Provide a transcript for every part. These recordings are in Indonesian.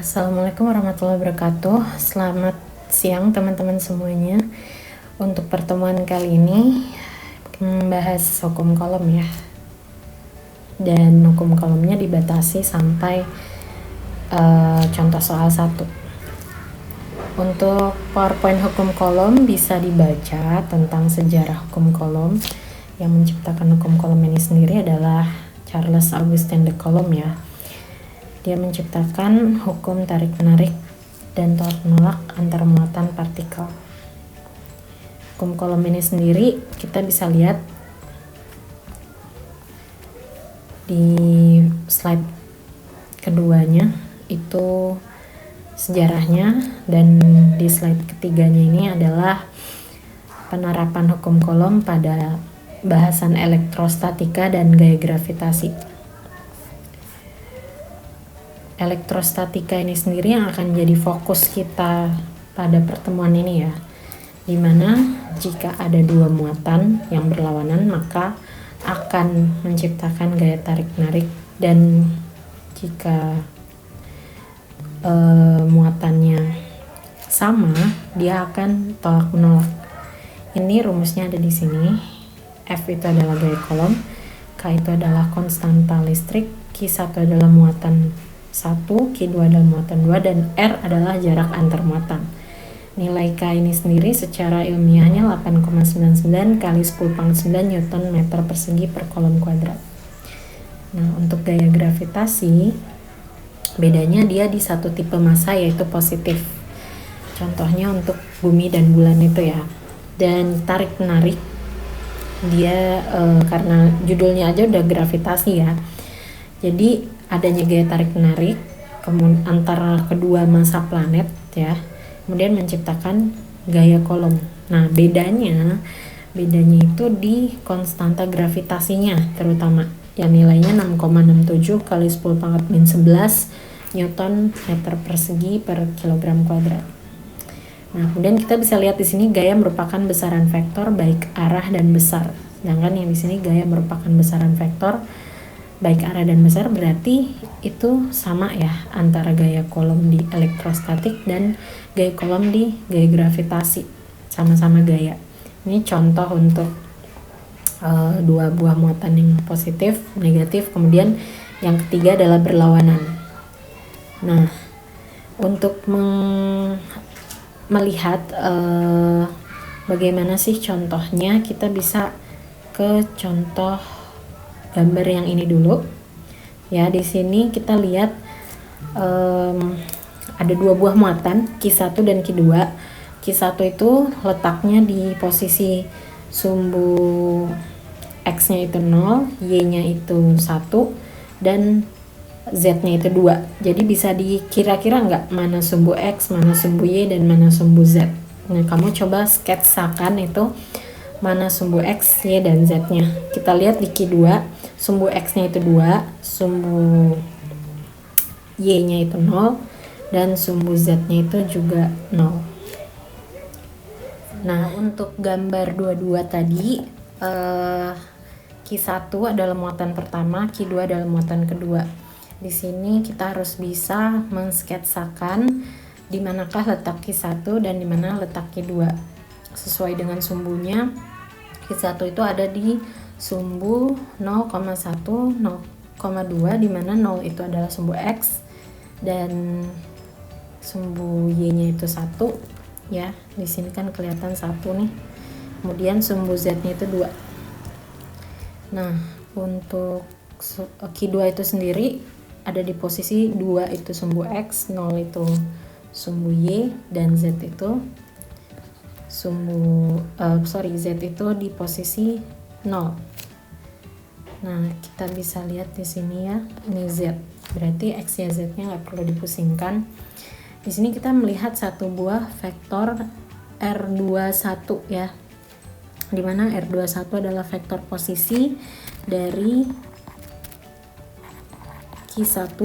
Assalamualaikum warahmatullahi wabarakatuh. Selamat siang teman-teman semuanya. Untuk pertemuan kali ini membahas hukum kolom ya. Dan hukum kolomnya dibatasi sampai contoh soal 1. Untuk PowerPoint hukum kolom bisa dibaca tentang sejarah hukum kolom. Yang menciptakan hukum kolom ini sendiri adalah Charles Augustin de Coulomb ya. Dia menciptakan hukum tarik-menarik dan tolak-menolak antar muatan partikel. Hukum kolom ini sendiri kita bisa lihat di slide keduanya itu sejarahnya, dan di slide ketiganya ini adalah penerapan hukum kolom pada bahasan elektrostatika dan gaya gravitasi. Elektrostatika ini sendiri yang akan jadi fokus kita pada pertemuan ini ya, dimana jika ada dua muatan yang berlawanan maka akan menciptakan gaya tarik-menarik, dan jika muatannya sama dia akan tolak-menolak. Ini rumusnya ada di sini. F itu adalah gaya kolom, K itu adalah konstanta listrik, Q1 adalah muatan 1, Q2 adalah muatan 2, dan R adalah jarak antar muatan. Nilai K ini sendiri secara ilmiahnya 8,99 kali 10 pangkat 9 Newton meter persegi per kolom kuadrat. Nah, untuk gaya gravitasi bedanya dia di satu tipe massa yaitu positif. Contohnya untuk bumi dan bulan itu ya. Dan tarik menarik dia karena judulnya aja udah gravitasi ya. Jadi adanya gaya tarik menarik antara kedua massa planet ya, kemudian menciptakan gaya kolom. Nah, bedanya itu di konstanta gravitasinya terutama, yang nilainya 6,67 kali 10 pangkat min 11 Newton meter persegi per kilogram kuadrat. Nah, kemudian kita bisa lihat di sini gaya merupakan besaran vektor baik arah dan besar. Sedangkan yang di sini gaya merupakan besaran vektor baik arah dan besar, berarti itu sama ya antara gaya kolom di elektrostatik dan gaya kolom di gaya gravitasi, sama-sama gaya. Ini contoh untuk dua buah muatan yang positif, negatif, kemudian yang ketiga adalah berlawanan. Nah, untuk melihat bagaimana sih contohnya, kita bisa ke contoh gambar yang ini dulu ya. Di sini kita lihat ada dua buah muatan Q1 dan Q2. Q1 itu letaknya di posisi sumbu X-nya itu 0, Y-nya itu 1, dan Z-nya itu 2. Jadi bisa dikira-kira nggak mana sumbu X, mana sumbu Y, dan mana sumbu Z. Nah, kamu coba sketsakan itu mana sumbu X, Y, dan Z-nya. Kita lihat di Q2, sumbu X-nya itu 2, sumbu Y-nya itu 0, dan sumbu Z-nya itu juga 0. Nah, untuk gambar 22 tadi, Q1 adalah muatan pertama, Q2 adalah muatan kedua. Di sini kita harus bisa mensketsakan di manakah letak Q1 dan di mana letak Q2. Sesuai dengan sumbunya, Q1 itu ada di sumbu 0,1, 0,2, di mana 0 itu adalah sumbu X dan sumbu Y-nya itu 1 ya. Di sini kan kelihatan 1 nih. Kemudian sumbu Z-nya itu 2. Nah, untuk Q2 itu sendiri ada di posisi 2 itu sumbu X, 0 itu sumbu Y, dan Z itu Z itu di posisi 0. Nah, kita bisa lihat di sini ya, ini Z. Berarti X, Y, Z-nya nggak perlu dipusingkan. Di sini kita melihat satu buah vektor R21 ya, dimana R21 adalah vektor posisi dari Q1,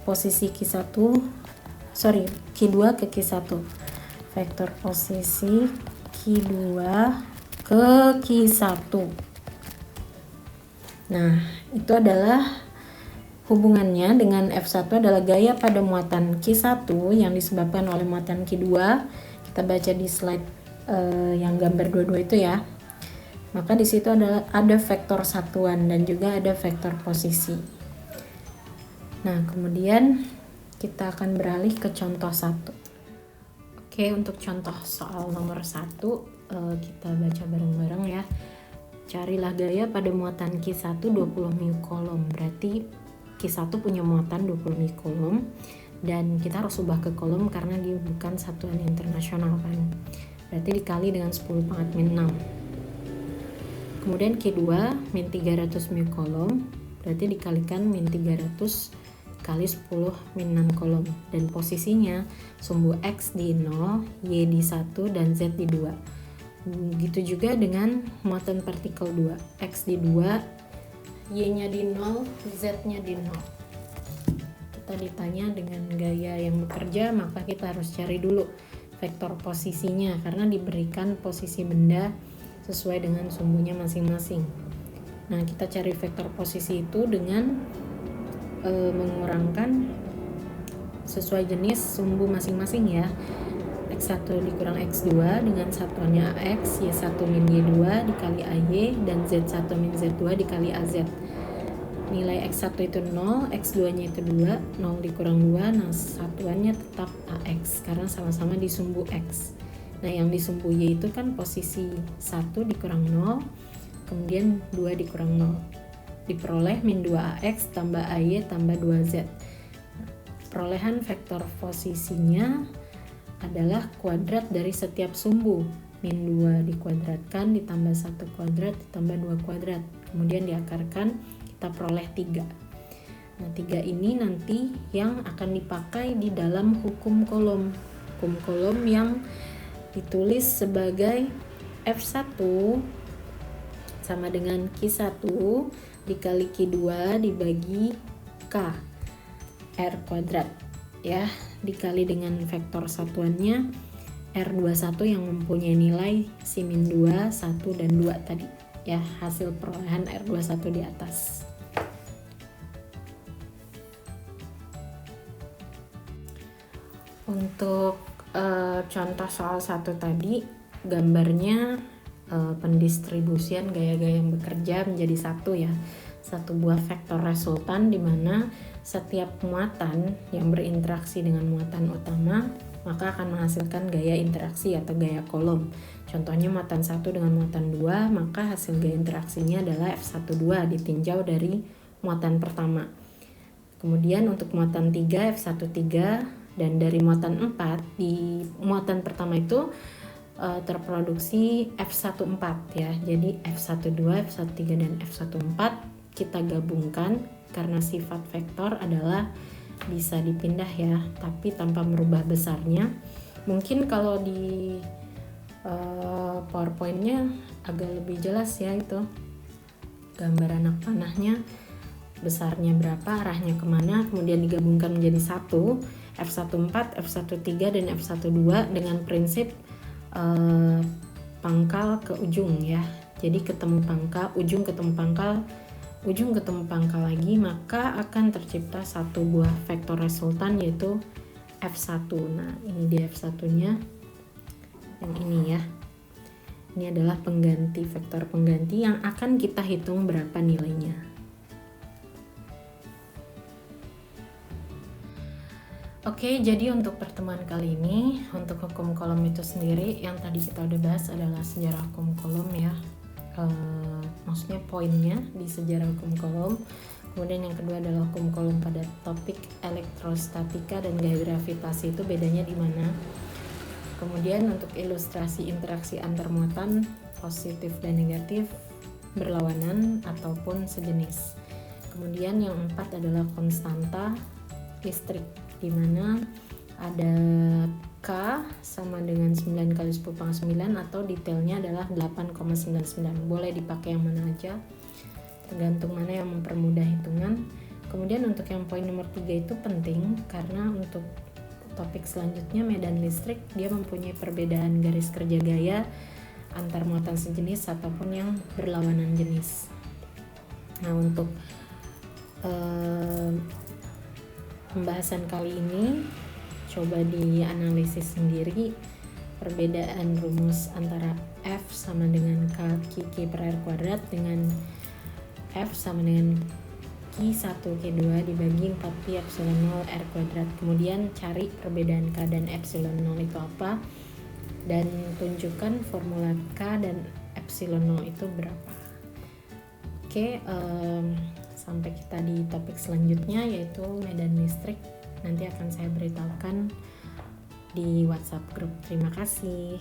posisi Q2 ke Q1, vektor posisi Q2 ke Q1. Nah, itu adalah Hubungannya dengan F1 adalah gaya pada muatan Q1 yang disebabkan oleh muatan Q2. Kita baca di slide yang gambar 22 itu ya. Maka di situ ada vektor satuan dan juga ada vektor posisi. Nah, kemudian kita akan beralih ke contoh 1. Oke, untuk contoh soal nomor 1, kita baca bareng-bareng ya. Carilah gaya pada muatan Q1 20 μ-coulomb. Berarti Q1 punya muatan 20 μ-coulomb dan kita harus ubah ke coulomb karena dia bukan satuan internasional kan. Berarti dikali dengan 10⁻⁻⁶. Kemudian Q2 min 300 μ-coulomb, berarti dikalikan min 300 kali 10 min 6 coulomb. Dan posisinya sumbu X di 0, Y di 1, dan Z di 2. Begitu juga dengan muatan partikel 2, X di 2, Y-nya di 0, Z-nya di 0. Kita ditanya dengan gaya yang bekerja, maka kita harus cari dulu vektor posisinya karena diberikan posisi benda sesuai dengan sumbunya masing-masing. Nah, kita cari vektor posisi itu dengan mengurangkan sesuai jenis sumbu masing-masing ya. X1 dikurang X2 dengan satuannya AX, Y1 min Y2 dikali AY, dan Z1 min Z2 dikali AZ. Nilai X1 itu 0, X2 nya itu 2, 0 dikurang 2, nah satuannya tetap AX karena sama-sama di sumbu X. Nah, yang di sumbu Y itu kan posisi 1 dikurang 0, kemudian 2 dikurang 0. Diperoleh min 2AX tambah AY tambah 2Z. Perolehan vektor posisinya adalah kuadrat dari setiap sumbu. Min 2 dikuadratkan ditambah 1 kuadrat ditambah 2 kuadrat. Kemudian diakarkan, kita peroleh 3. Nah, 3 ini nanti yang akan dipakai di dalam hukum coulomb. Hukum coulomb yang ditulis sebagai F1 sama dengan Q1 dikali Q2 dibagi K R kuadrat ya, dikali dengan vektor satuannya R21 yang mempunyai nilai si min 2, 1, dan 2 tadi ya, hasil perolehan R21 di atas. Untuk contoh soal 1 tadi, gambarnya pendistribusian gaya-gaya yang bekerja menjadi satu ya, satu buah vektor resultan di mana setiap muatan yang berinteraksi dengan muatan utama maka akan menghasilkan gaya interaksi atau gaya coulomb. Contohnya muatan 1 dengan muatan 2, maka hasil gaya interaksinya adalah F12 ditinjau dari muatan pertama. Kemudian untuk muatan 3 F13, dan dari muatan 4 di muatan pertama itu terproduksi F14 ya. Jadi F12, F13 dan F14 kita gabungkan karena sifat vektor adalah bisa dipindah ya, tapi tanpa merubah besarnya. Mungkin kalau di PowerPoint-nya agak lebih jelas ya, itu gambar anak panahnya, besarnya berapa, arahnya kemana, kemudian digabungkan menjadi satu, F14, F13 dan F12 dengan prinsip pangkal ke ujung ya. Jadi ketemu pangkal, ujung ketemu pangkal, ujung ketemu pangkal lagi, maka akan tercipta satu buah vektor resultan yaitu F1. Nah, ini dia F1-nya yang ini ya. Ini adalah pengganti, vektor pengganti yang akan kita hitung berapa nilainya. Oke, jadi untuk pertemuan kali ini, untuk hukum coulomb itu sendiri, yang tadi kita udah bahas adalah sejarah hukum coulomb ya. Maksudnya poinnya di sejarah hukum coulomb. Kemudian yang kedua adalah hukum coulomb pada topik elektrostatika dan gaya gravitasi, itu bedanya di mana. Kemudian untuk ilustrasi interaksi antar muatan positif dan negatif, berlawanan ataupun sejenis. Kemudian yang 4 adalah konstanta listrik, di mana ada K sama dengan 9 kali 10⁻9 atau detailnya adalah 8,99. Boleh dipakai yang mana aja, tergantung mana yang mempermudah hitungan. Kemudian untuk yang poin nomor 3 itu penting karena untuk topik selanjutnya medan listrik, dia mempunyai perbedaan garis kerja gaya antar muatan sejenis ataupun yang berlawanan jenis. Nah, untuk Pembahasan kali ini coba dianalisis sendiri perbedaan rumus antara F sama dengan Q per R kuadrat dengan F sama dengan Q1 Q2 dibagi 4Pi epsilon 0 R kuadrat. Kemudian cari perbedaan K dan epsilon 0 itu apa, dan tunjukkan formula K dan epsilon 0 itu berapa. Oke, sampai kita di topik selanjutnya yaitu medan listrik. Nanti akan saya beritahukan di WhatsApp grup. Terima kasih.